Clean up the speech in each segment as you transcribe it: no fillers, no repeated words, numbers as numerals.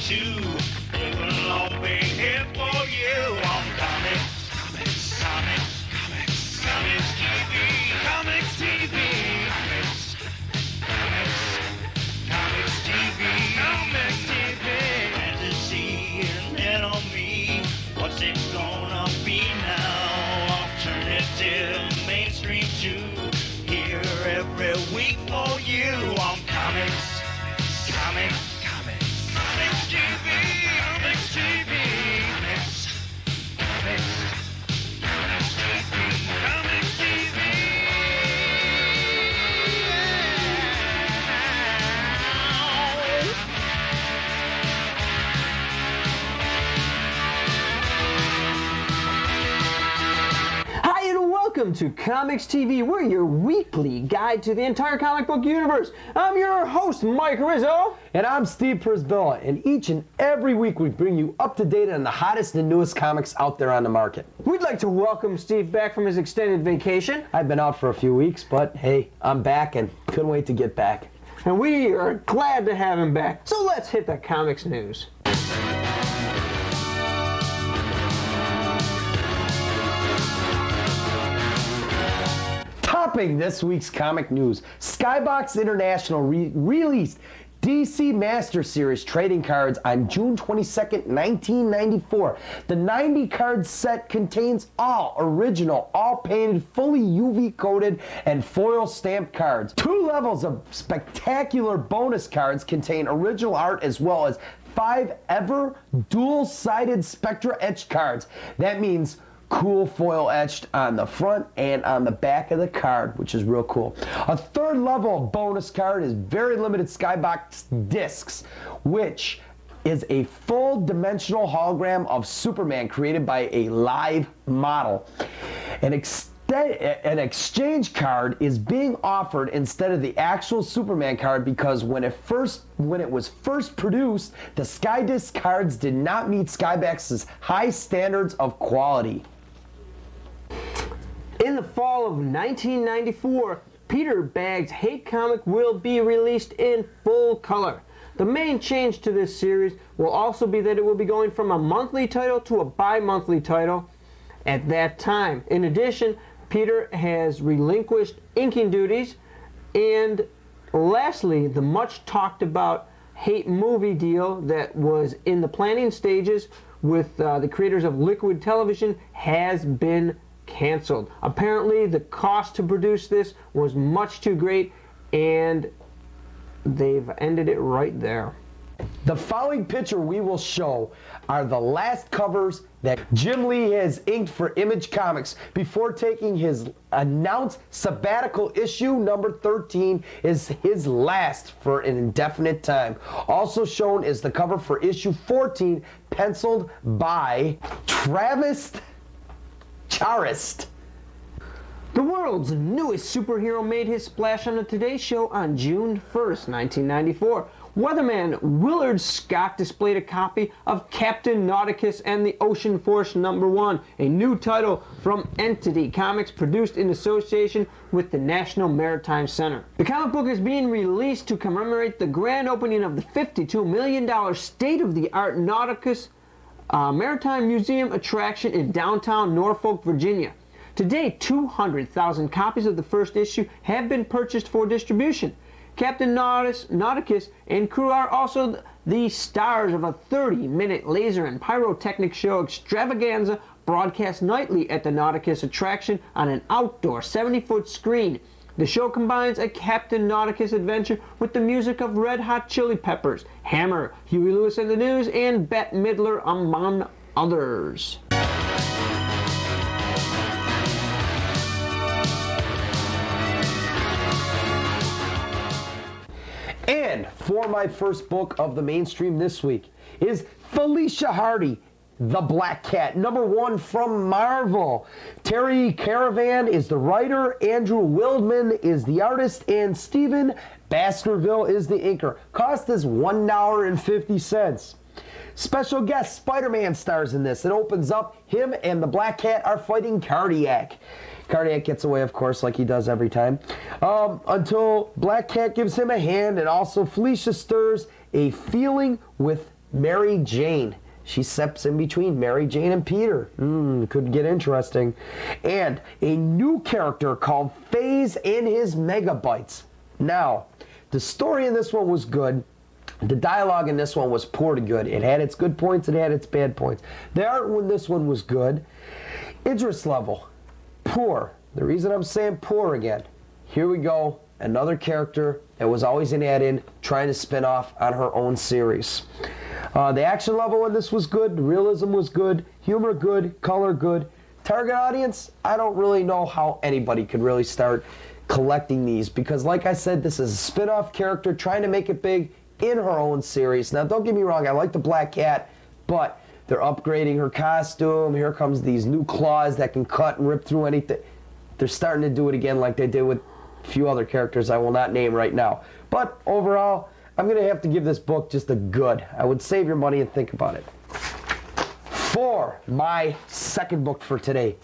too. It will all be here for you on Comics TV, Comics TV, Comics TV, fantasy and little me. What's it gonna be now? Alternative, mainstream too. Here every week for you on Comics TV, Comics TV, Comics TV. Hi and welcome to Comics TV. We're your weekly guide to the entire comic book universe. I'm your host, Mike Rizzo. And I'm Steve Przybyla, and each and every week we bring you up to date on the hottest and newest comics out there on the market. We'd like to welcome Steve back from his extended vacation. I've been out for a few weeks, but hey, I'm back and couldn't wait to get back. And we are glad to have him back. So let's hit the comics news. Topping this week's comic news, Skybox International released DC Master Series trading cards on June 22nd, 1994. The 90 card set contains all original, all painted, fully UV coated, and foil stamped cards. 2 levels of spectacular bonus cards contain original art as well as 5 ever dual-sided Spectra etched cards. That means cool foil etched on the front and on the back of the card, which is real cool. A 3rd level bonus card is very limited Skybox discs, which is a full dimensional hologram of Superman created by a live model. An exchange card is being offered instead of the actual Superman card because when it was first produced, the Skydisc cards did not meet Skybox's high standards of quality. In the fall of 1994, Peter Bagg's Hate comic will be released in full color. The main change to this series will also be that it will be going from a monthly title to a bi-monthly title at that time. In addition, Peter has relinquished inking duties, and lastly, the much talked about Hate movie deal that was in the planning stages with the creators of Liquid Television has been canceled. Apparently the cost to produce this was much too great, and they've ended it right there. The following picture we will show are the last covers that Jim Lee has inked for Image Comics before taking his announced sabbatical. Issue number 13 is his last for an indefinite time. Also shown is the cover for issue 14, penciled by Travis Charest. The world's newest superhero made his splash on the Today Show on June 1st, 1994. Weatherman Willard Scott displayed a copy of Captain Nauticus and the Ocean Force #1, a new title from Entity Comics produced in association with the National Maritime Center. The comic book is being released to commemorate the grand opening of the $52 million state-of-the-art Nauticus Maritime Museum attraction in downtown Norfolk, Virginia. To date, 200,000 copies of the first issue have been purchased for distribution. Captain Nauticus and crew are also the stars of a 30-minute laser and pyrotechnic show extravaganza broadcast nightly at the Nauticus attraction on an outdoor 70-foot screen. The show combines a Captain Nauticus adventure with the music of Red Hot Chili Peppers, Hammer, Huey Lewis and the News, and Bette Midler, among others. And for my first book of the mainstream this week is Felicia Hardy, The Black Cat, #1 from Marvel. Terry Caravan is the writer, Andrew Wildman is the artist, and Stephen Baskerville is the inker. Cost is $1.50. Special guest Spider-Man stars in this. It opens up, him and the Black Cat are fighting Cardiac. Cardiac gets away, of course, like he does every time, until Black Cat gives him a hand, and also Felicia stirs a feeling with Mary Jane. She steps in between Mary Jane and Peter. Could get interesting. And a new character called Phase and his Megabytes. Now, the story in this one was good. The dialogue in this one was poor to good. It had its good points, it had its bad points. The art in this one was good. Interest level, poor. The reason I'm saying poor again, here we go. Another character that was always an add-in, trying to spin off on her own series. The action level in this was good, the realism was good, humor good, color good. Target audience, I don't really know how anybody could really start collecting these because like I said, this is a spin-off character trying to make it big in her own series. Now don't get me wrong, I like the Black Cat, but they're upgrading her costume. Here comes these new claws that can cut and rip through anything. They're starting to do it again like they did with a few other characters I will not name right now. But overall, I'm going to have to give this book just a good. I would save your money and think about it. For my second book for today,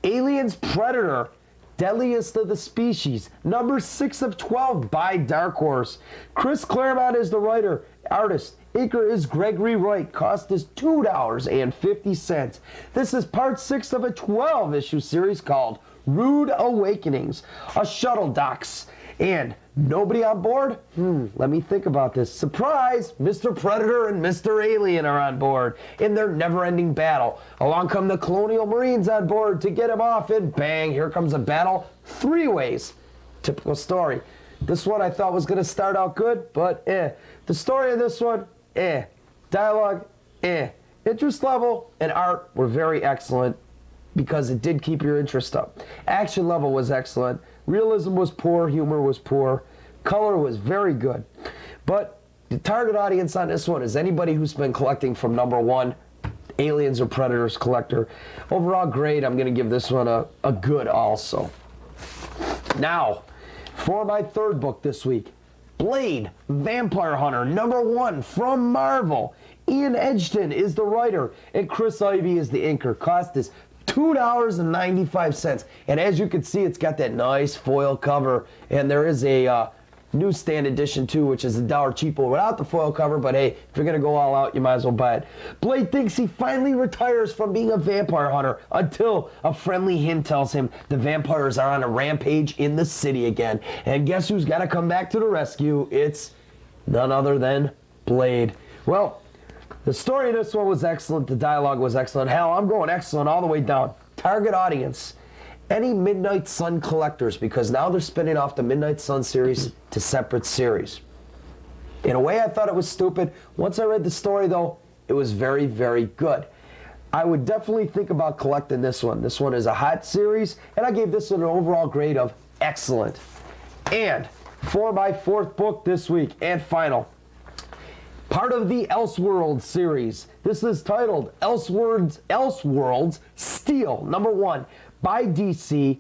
Aliens Predator, Deadliest of the Species, number 6 of 12 by Dark Horse. Chris Claremont is the writer, artist. Inker is Gregory Wright. Cost is $2.50. This is part 6 of a 12-issue series called Rude Awakenings. A shuttle docks and nobody on board? Let me think about this. Surprise! Mr. Predator and Mr. Alien are on board in their never-ending battle. Along come the Colonial Marines on board to get him off, and bang, here comes a battle 3 ways. Typical story. This one I thought was going to start out good, but The story of this one, Dialogue, Interest level and art were very excellent because it did keep your interest up. Action level was excellent. Realism was poor. Humor was poor. Color was very good. But the target audience on this one is anybody who's been collecting from number 1, Aliens or Predators collector. Overall grade, I'm going to give this one a good also. Now, for my third book this week, Blade, Vampire Hunter, number 1 from Marvel. Ian Edgton is the writer, and Chris Ivey is the inker. Cost is $2.95. And as you can see, it's got that nice foil cover, and there is a newsstand edition too, which is $1 cheaper without the foil cover, but hey, if you're gonna go all out, you might as well buy it. Blade thinks he finally retires from being a vampire hunter until a friendly hint tells him the vampires are on a rampage in the city again. And guess who's gotta come back to the rescue? It's none other than Blade. Well, the story of this one was excellent, the dialogue was excellent. Hell, I'm going excellent all the way down. Target audience, any Midnight Sun collectors, because now they're spinning off the Midnight Sun series to separate series. In a way, I thought it was stupid. Once I read the story, though, it was very, very good. I would definitely think about collecting this one. This one is a hot series, and I gave this one an overall grade of excellent. And for my fourth book this week, and final, part of the Elseworlds series. This is titled Elseworlds Steel, number 1. By DC,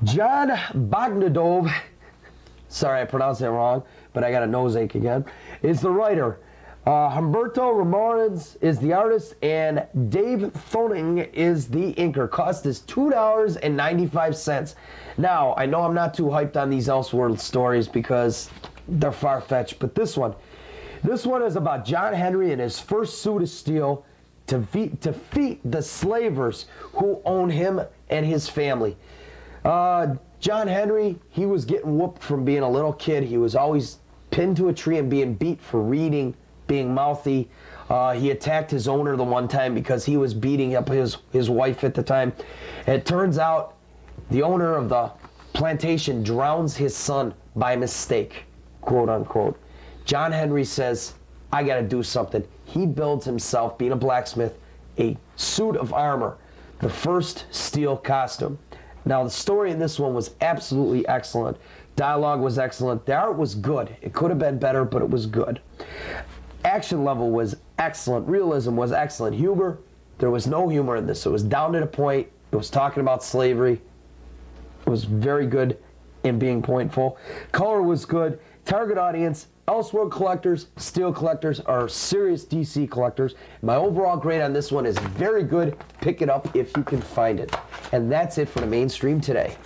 John Bogdanov, sorry I pronounced that wrong, but I got a nose ache again, is the writer. Humberto Ramirez is the artist, and Dave Thoning is the inker. Cost is $2.95. Now, I know I'm not too hyped on these Elseworlds stories because they're far-fetched, but this one is about John Henry and his first suit of steel to defeat the slavers who own him and his family. John Henry, he was getting whooped from being a little kid. He was always pinned to a tree and being beat for reading, being mouthy. He attacked his owner the one time because he was beating up his wife at the time. And it turns out the owner of the plantation drowns his son by mistake, quote unquote. John Henry says, I gotta do something. He builds himself, being a blacksmith, a suit of armor, the first steel costume. Now, the story in this one was absolutely excellent. Dialogue was excellent. The art was good. It could have been better, but it was good. Action level was excellent. Realism was excellent. Humor, there was no humor in this. It was down to the point. It was talking about slavery. It was very good in being pointful. Color was good. Target audience, Elseworld collectors, steel collectors, are serious DC collectors. My overall grade on this one is very good. Pick it up if you can find it. And that's it for the mainstream today.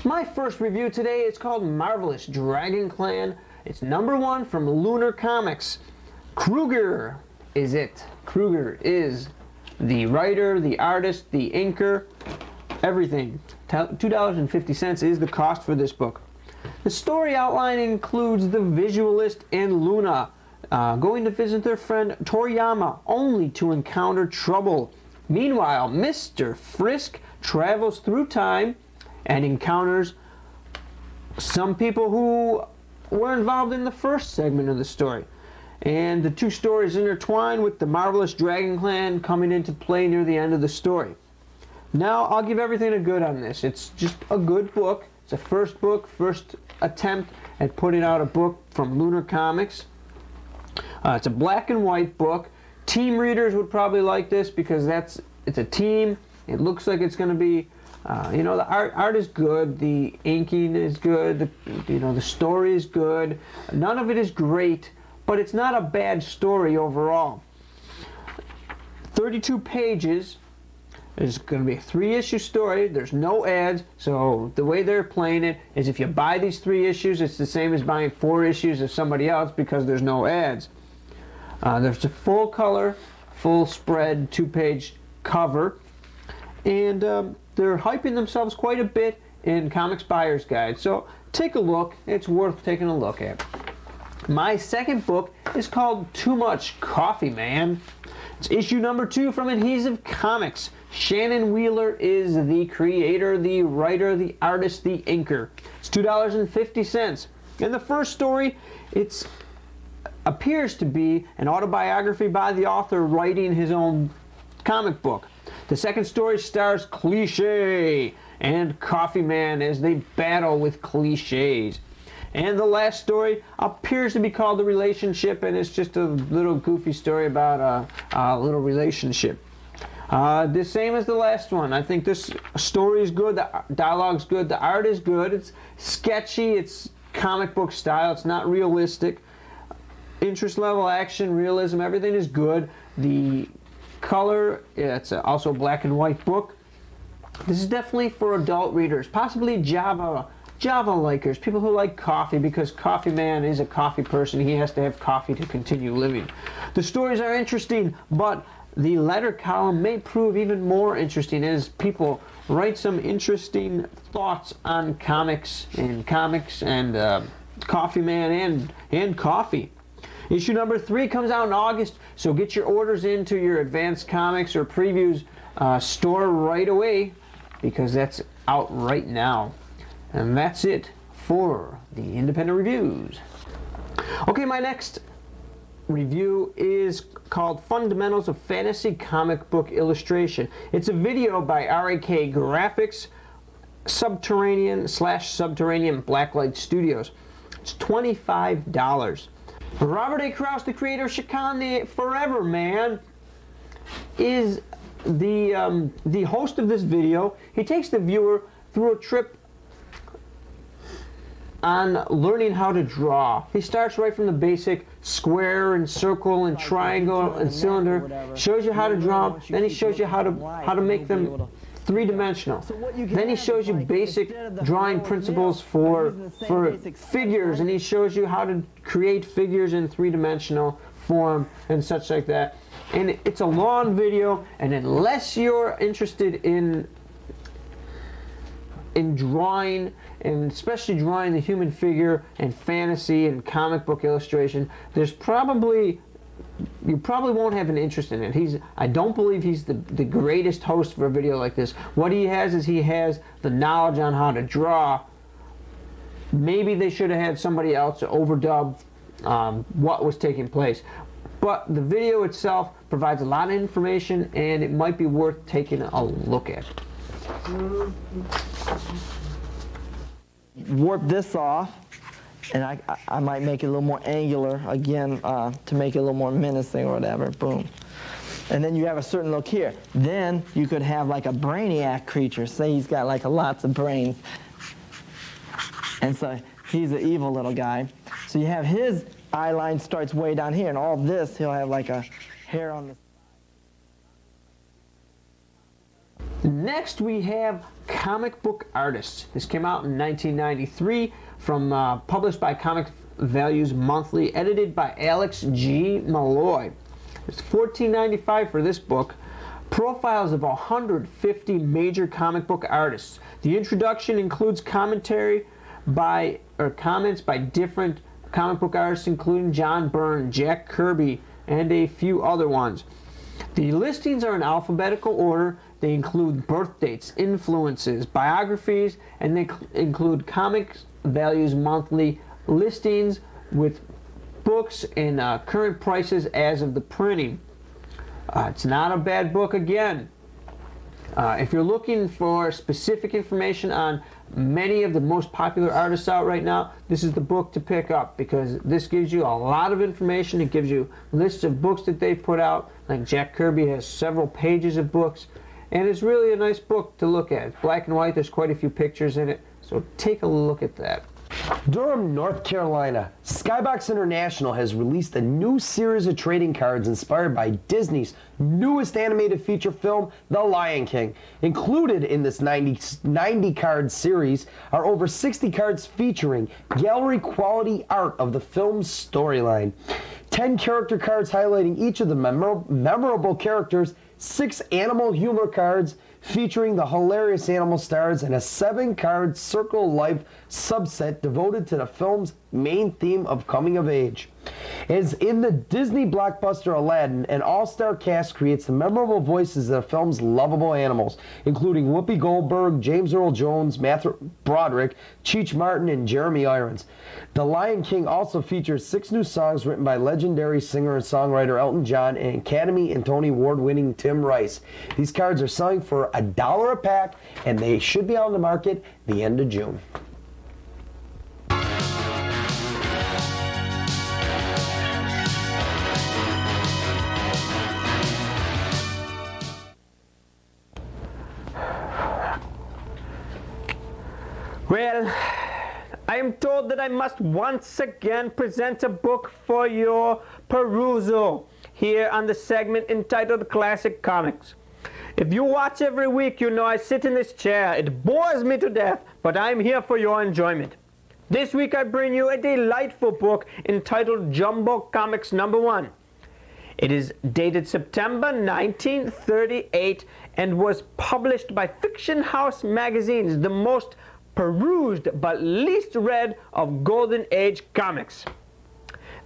My first review today is called Marvelous Dragon Clan. It's #1 from Lunar Comics. Kruger is it. Kruger is the writer, the artist, the inker, everything. $2.50 is the cost for this book. The story outline includes the visualist and Luna going to visit their friend Toriyama, only to encounter trouble. Meanwhile, Mr. Frisk travels through time and encounters some people who were involved in the first segment of the story. And the two stories intertwine with the Marvelous Dragon Clan coming into play near the end of the story. Now, I'll give everything a good on this. It's just a good book. It's a first book, first attempt at putting out a book from Lunar Comics. It's a black and white book. Team readers would probably like this because it's a team. It looks like it's going to be, the art is good, the inking is good, the story is good. None of it is great, but it's not a bad story overall. 32 pages. It's going to be a 3-issue story. There's no ads, so the way they're playing it is if you buy these 3 issues, it's the same as buying 4 issues of somebody else because there's no ads. There's a full color, full spread, 2-page cover, and they're hyping themselves quite a bit in Comics Buyer's Guide. So take a look. It's worth taking a look at. My second book is called Too Much Coffee Man. It's issue #2 from Adhesive Comics. Shannon Wheeler is the creator, the writer, the artist, the inker. It's $2.50. In the first story, it appears to be an autobiography by the author writing his own comic book. The second story stars Cliché and Coffee Man as they battle with cliches. And the last story appears to be called The Relationship, and it's just a little goofy story about a little relationship. The same as the last one. I think this story is good, the dialogue's good, the art is good, it's sketchy, it's comic book style, it's not realistic. Interest level, action, realism, everything is good. The color, it's also a black and white book. This is definitely for adult readers, possibly Java likers, people who like coffee, because Coffee Man is a coffee person. He has to have coffee to continue living. The stories are interesting, but the letter column may prove even more interesting as people write some interesting thoughts on comics and Coffee Man and coffee. Issue #3 comes out in August, so get your orders into your Advanced Comics or Previews store right away, because that's out right now. And that's it for the independent reviews. Okay, my next review is called Fundamentals of Fantasy Comic Book Illustration. It's a video by RAK Graphics, Subterranean Blacklight Studios. It's $25. Robert A. Kraus, the creator of Shakan the Forever Man, is the host of this video. He takes the viewer through a trip on learning how to draw. He starts right from the basic square and circle and triangle and cylinder, shows you how to draw them, then he shows you how to make them three-dimensional. Then he shows you basic drawing principles for figures, and he shows you how to create figures in three-dimensional form and such like that. And it's a long video, and unless you're interested in drawing, and especially drawing the human figure and fantasy and comic book illustration, you probably won't have an interest in it. I don't believe he's the greatest host for a video like this. What he has is he has the knowledge on how to draw. Maybe they should have had somebody else to overdub what was taking place. But the video itself provides a lot of information, and it might be worth taking a look at. Warp this off, and I might make it a little more angular again to make it a little more menacing or whatever. Boom. And then you have a certain look here. Then you could have like a brainiac creature. Say he's got like lots of brains, and so he's an evil little guy. So you have his eye line starts way down here, and all this he'll have like a hair on the. Next we have Comic Book Artists. This came out in 1993, published by Comic Values Monthly, edited by Alex G. Malloy. It's $14.95 for this book. Profiles of 150 major comic book artists. The introduction includes comments by different comic book artists, including John Byrne, Jack Kirby, and a few other ones. The listings are in alphabetical order. They include birth dates, influences, biographies, and they include Comic Values Monthly listings with books and current prices as of the printing. It's not a bad book again. If you're looking for specific information on many of the most popular artists out right now, this is the book to pick up, because this gives you a lot of information. It gives you lists of books that they've put out. Like Jack Kirby has several pages of books, and it's really a nice book to look at. It's black and white. There's quite a few pictures in it, so take a look at that. Durham, North Carolina. Skybox International has released a new series of trading cards inspired by Disney's newest animated feature film, The Lion King. Included in this 90 card series are over 60 cards featuring gallery quality art of the film's storyline. 10 character cards highlighting each of the memorable characters, 6 animal humor cards featuring the hilarious animal stars, and a 7-card Circle Life subset devoted to the film's main theme of coming of age. As in the Disney blockbuster Aladdin, an all-star cast creates the memorable voices of the film's lovable animals, including Whoopi Goldberg, James Earl Jones, Matthew Broderick, Cheech Martin, and Jeremy Irons. The Lion King also features 6 new songs written by legendary singer and songwriter Elton John and Academy and Tony Award-winning Tim Rice. These cards are selling for $1 a pack, and they should be on the market the end of June. Well, I am told that I must once again present a book for your perusal here on the segment entitled Classic Comics. If you watch every week, you know I sit in this chair. It bores me to death, but I'm here for your enjoyment. This week I bring you a delightful book entitled Jumbo Comics #1. It is dated September 1938 and was published by Fiction House magazines, the most perused but least read of Golden Age comics.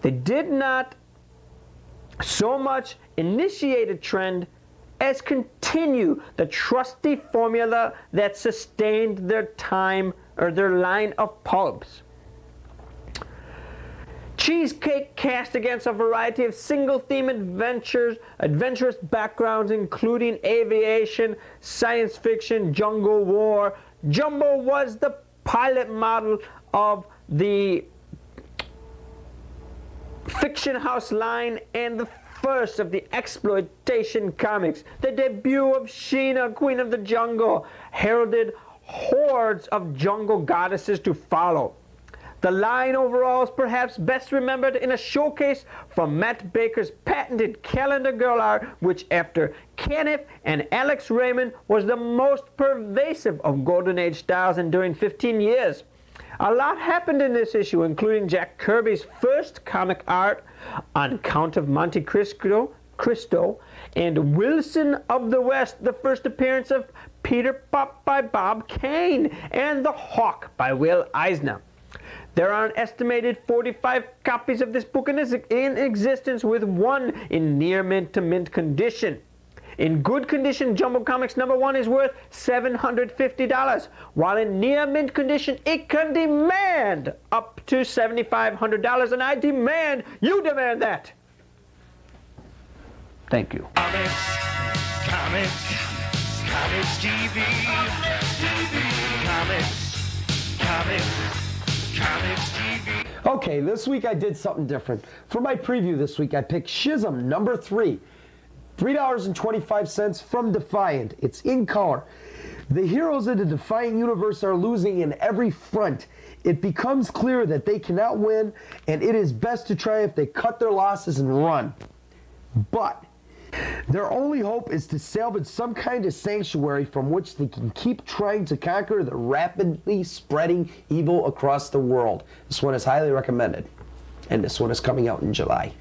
They did not so much initiate a trend as continue the trusty formula that sustained their time or their line of pulps. Cheesecake cast against a variety of single-theme adventurous backgrounds, including aviation, science fiction, jungle war. Jumbo was the pilot model of the Fiction House line and the first of the exploitation comics. The debut of Sheena, Queen of the Jungle, heralded hordes of jungle goddesses to follow. The line overall is perhaps best remembered in a showcase from Matt Baker's patented calendar girl art, which after Kenneth and Alex Raymond was the most pervasive of Golden Age styles enduring 15 years. A lot happened in this issue, including Jack Kirby's first comic art on Count of Monte Cristo, and Wilson of the West, the first appearance of Peter Pup by Bob Kane, and The Hawk by Will Eisner. There are an estimated 45 copies of this book in existence, with one in near mint to mint condition. In good condition, Jumbo Comics #1 is worth $750, while in near mint condition, it can demand up to $7,500, and I demand you demand that. Thank you. Comics TV. Comics TV. Okay, this week I did something different. For my preview this week, I picked Shizm #3. $3.25 from Defiant. It's in color. The heroes of the Defiant universe are losing in every front. It becomes clear that they cannot win, and it is best to try if they cut their losses and run. But Their only hope is to salvage some kind of sanctuary from which they can keep trying to conquer the rapidly spreading evil across the world. This one is highly recommended, and this one is coming out in July.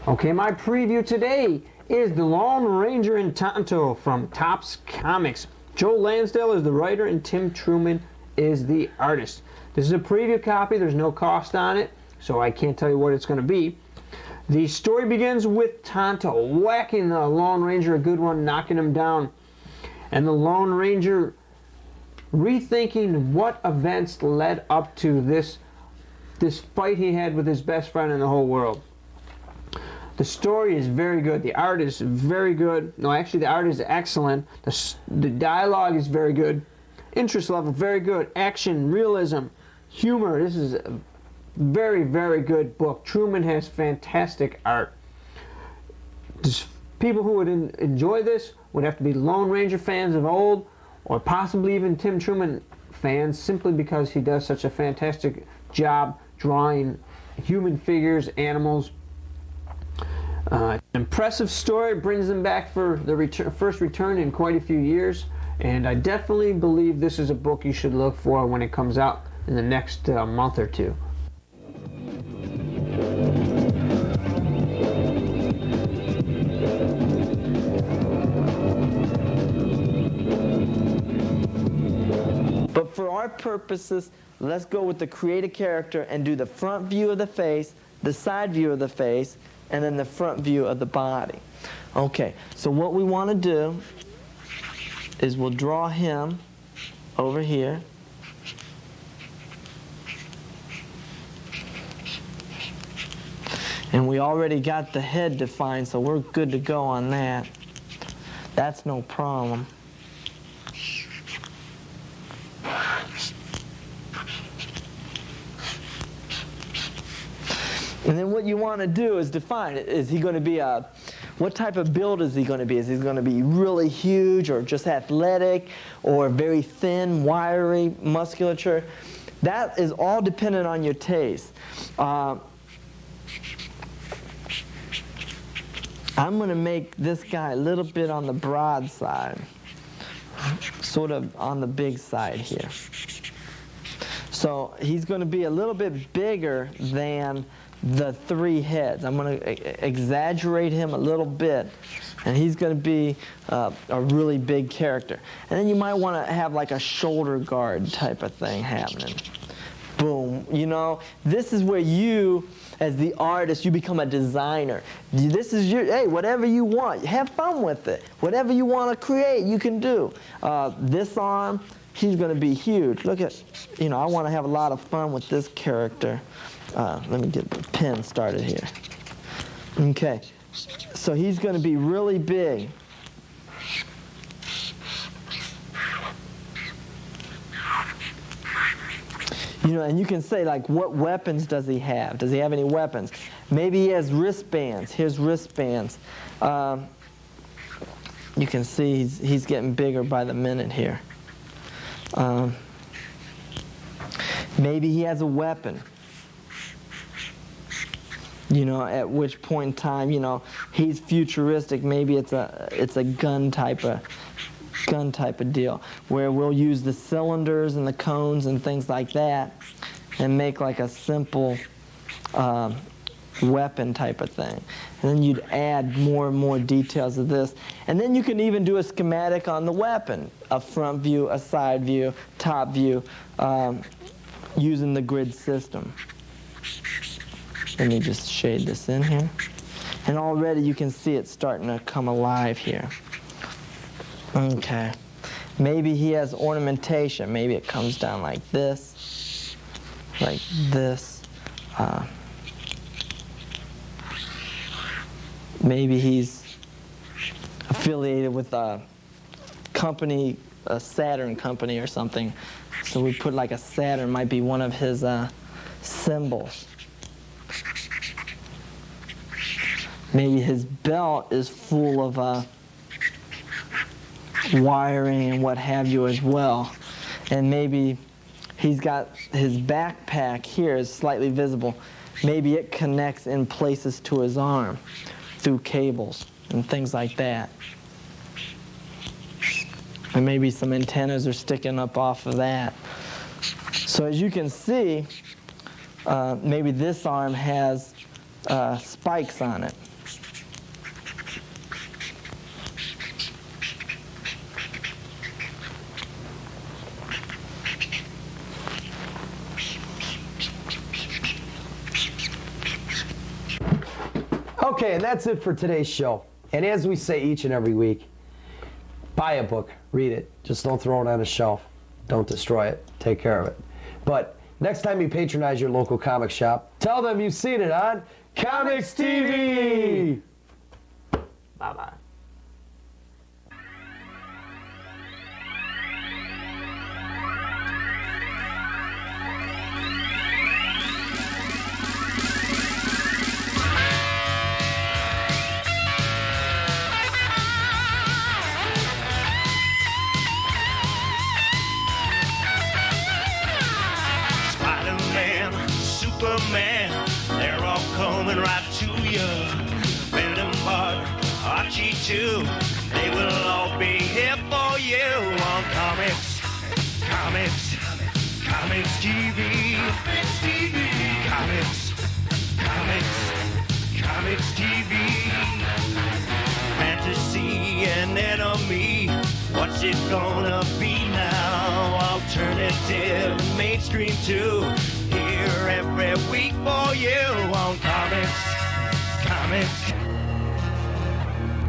Okay, my preview today is The Lone Ranger and Tonto from Topps Comics. Joe Lansdale is the writer and Tim Truman is the artist. This is a preview copy. There's no cost on it, so I can't tell you what it's going to be. The story begins with Tonto whacking the Lone Ranger, a good one, knocking him down. And the Lone Ranger rethinking what events led up to this fight he had with his best friend in the whole world. The story is very good. The art is very good. No, actually, the art is excellent. The dialogue is very good. Interest level, very good. Action, realism, humor. This is a very, very good book. Truman has fantastic art. People who would enjoy this would have to be Lone Ranger fans of old, or possibly even Tim Truman fans, simply because he does such a fantastic job drawing human figures, animals. Impressive story, brings them back for the first return in quite a few years, and I definitely believe this is a book you should look for when it comes out in the next month or two. But for our purposes, let's go with the create a character and do the front view of the face, the side view of the face, and then the front view of the body. Okay, so what we want to do is we'll draw him over here. And we already got the head defined, so we're good to go on that. That's no problem. And then what you want to do is define, is he going to be what type of build is he going to be? Is he going to be really huge or just athletic or very thin, wiry musculature? That is all dependent on your taste. I'm going to make this guy a little bit on the broad side, sort of on the big side here. So he's going to be a little bit bigger than the three heads. I'm going to exaggerate him a little bit, and he's going to be a really big character. And then you might want to have like a shoulder guard type of thing happening. Boom. You know, this is where you, as the artist, you become a designer. This is your, hey, whatever you want, have fun with it. Whatever you want to create, you can do. This arm, he's going to be huge. Look at, you know, I want to have a lot of fun with this character. Let me get the pen started here. Okay, so he's going to be really big. You know, and you can say, like, what weapons does he have? Does he have any weapons? Maybe he has wristbands. Here's wristbands. You can see he's getting bigger by the minute here. Maybe he has a weapon. You know, at which point in time, you know, he's futuristic. Maybe it's a gun type of deal, where we'll use the cylinders and the cones and things like that, and make like a simple weapon type of thing. And then you'd add more and more details of this, and then you can even do a schematic on the weapon: a front view, a side view, top view, using the grid system. Let me just shade this in here. And already you can see it starting to come alive here. Okay. Maybe he has ornamentation. Maybe it comes down like this. Like this. Maybe he's affiliated with a company, a Saturn company or something. So we put like a Saturn, might be one of his symbols. Maybe his belt is full of wiring and what have you as well. And maybe he's got his backpack here is slightly visible. Maybe it connects in places to his arm through cables. and things like that. And maybe some antennas are sticking up off of that. So as you can see, maybe this arm has spikes on it. Okay, and that's it for today's show. And as we say each and every week, buy a book, read it. Just don't throw it on a shelf. Don't destroy it. Take care of it. But next time you patronize your local comic shop, tell them you've seen it on COMX-TV. Bye-bye. Superman, they're all coming right to you. Venom Bart, Archie too, they will all be here for you on Comics, Comics, Comics TV, Comics, Comics, Comics TV. Fantasy and enemy, what's it gonna be now? Alternative, mainstream too. Here every week for you on Comics, Comics,